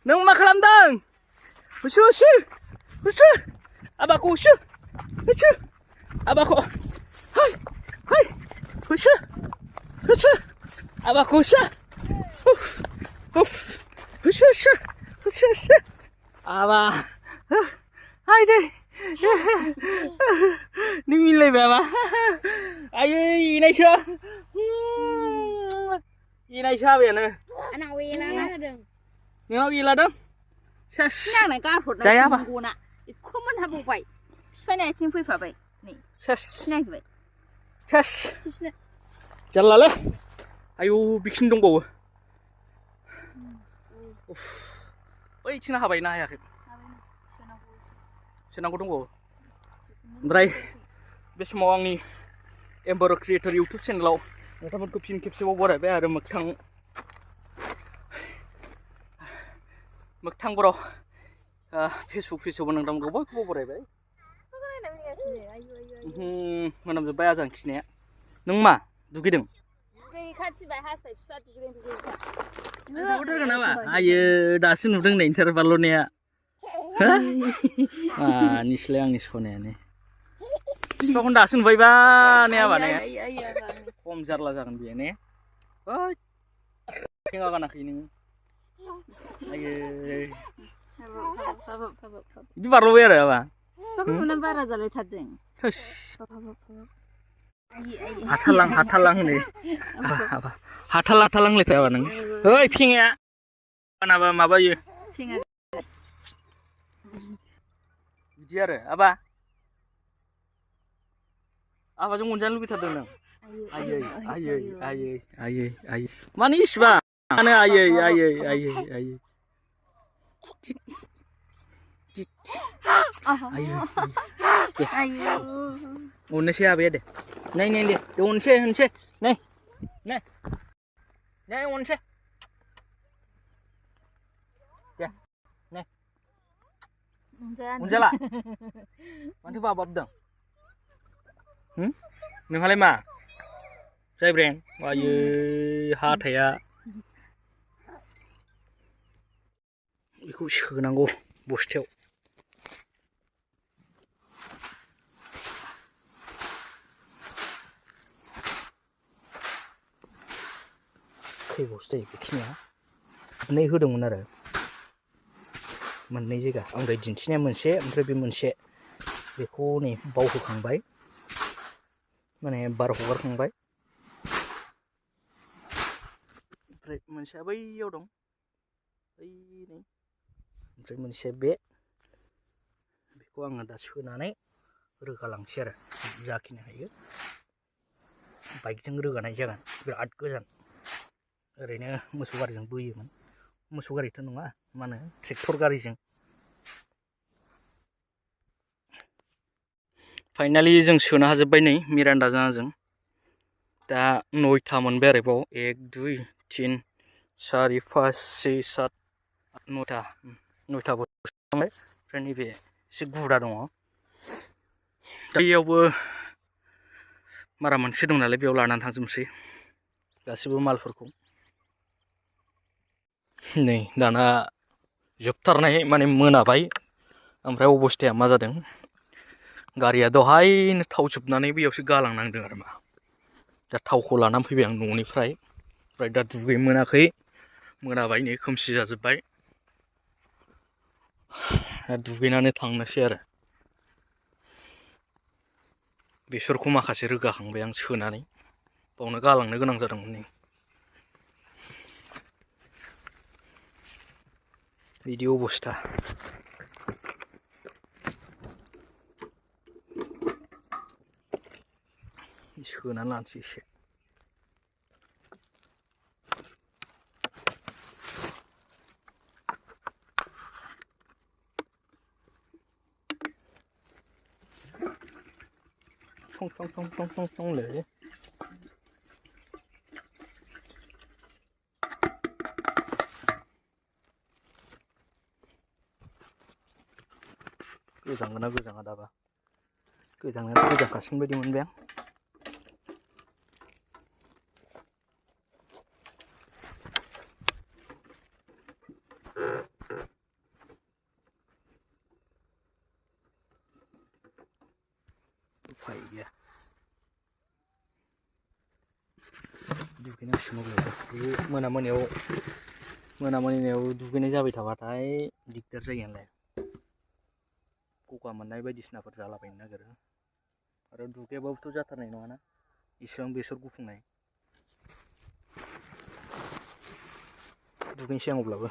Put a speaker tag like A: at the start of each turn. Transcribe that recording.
A: Nung मा खालामदों हुसु हुसु हुसु आबाखौ हुसु हुसु आबाखौ हाय हाय हुसु हुसु आबाखौ हुसु हुसु हुसु हुसु हुसु आबा हाय दे नों मिलायबाय आबा आयै इनायसो इनायसो आबायानो
B: आंनाव एलाना होदों
A: नोंनाव एलादों सेस
B: सिनांनाय गारहरनाय गना एखौ मोनहाबोबाय बिफानि आथिं फैफाबाय नै
A: सेस
B: सिनांजोबबाय
A: सेस
B: खिथुसनो
A: जारलालै आयौ बिखिनि दंबावो बैथिंना हाबायना हायाखै सोनांगौ दंबावो ओमफ्राय बे समाव आंनि एम्बर क्रिएटर इउटुब चेनेलाव नोंथांमोनखौ फिन खेबसेबाव बरायबाय आरो मोगथां बर' फेसबुक नोंथांमोनखौ बयखौबो बरायबाय मोनामजोब्बाय आजां खिनाया नों मा दुगैदों
B: दै खाथिबाय हासथाय बिफा
A: दुगैदों नामा आयो दासो नुदों नै इन्टारभाल'निया मानिसैलाय आंनि सनायानो बिफाखौनो दासो नुबायबा ने आबा ने खम जारला जागोन बेयो ने ओइ थेङा गानाखै नोङो आयै बिदि बारल'बाय आरो आबा
B: बारा जालायथारदों
A: हाथारलां होनो हाथारलां होनलायथाय आबा नों ओइ फेङाया गानाबा माबायो बिदि आरो आबाजों मोनजानो लुबैथारदों नों आयै आयै आयै आयै आयै मानो इसिबां मानो आयै आयै आयै आयै अननोसै आबाया दे नै दे अनसै नै अनसै दे नै अनजाला माथो बाबाबदों नोंहालाय मा जायब्रें आयै हाथाया बेखौ सोनांगौ बस्थायाव खै बस्था जायो बेखिनिया नै होदोंमोन आरो मोननै जायगा आं दहाय दिन्थिनाया मोनसे ओमफ्राय बे मोनसे बेखौ नै बावहोखांबाय माने बार हगारखांबाय ओमफ्राय मोनसेया बैयाव दं बै नै ओमफ्राय मोनसेया बेखौ आङो दा सोनानै रोगालांसै आरो जाखिनि हायो बाइकजों रोगानाय जागोन बिराद गोजान ओरैनो मोसौ गारिजों बोयोमोन मोसौ गारिथ' नङा मा होनो ट्रेक्टर गारिजों फाइनालि जों सोनो हाजोब्बाय नै मिरान्डाजों आंजों दा 9था मोनबाय आरो बाव 1 2 3 4 5 6 7 8 9था बोखांबाय ओमफ्राय नैबे एसे गुदा दङ बैयावबो मारा मोनसे दं नालाय बेयाव लानानै थांजोबनोसै गासिबो मालफोरखौ नै दाना जोबथारनाय माने मोनाबाय ओमफ्राय अबस्थाया मा जादों गारिया दहायनो थाव जोबनानै बैयावसो गालांनांदों आरो मा दा थावखौ लानानै फैबाय आं न'निफ्राय ओमफ्राय दा दुगैनो मोनाखै मोनाबाय नै खोमसि जाजोब्बाय दा दुगैनानै थांनोसै आरो बेसरखौ माखासे रोगाखांबाय आं सोनानै बावनो गालांनो गोनां जादोंमोन नै बिदि अबस्था सोनानै लानोसै एसे संलै गोजांगोन ना गोजाङा दाबा गोजांनायाथ' गोजांखासिगोन बायदि मोनबाय आं उफाय गैया दुगैनांसिगोन अब्लाबो बे मोनायाव दुगैनाय जाबाय थाबाथाय दिगदार जायो नालाय गगा मोननाय बायदिसिनाफोर जालाबायनो नागिरो आरो दुगैयाबाबोथ' जाथारनाय नङाना इसेबां बेसर गुफुंनाय दुगैनोसै आं अब्लाबो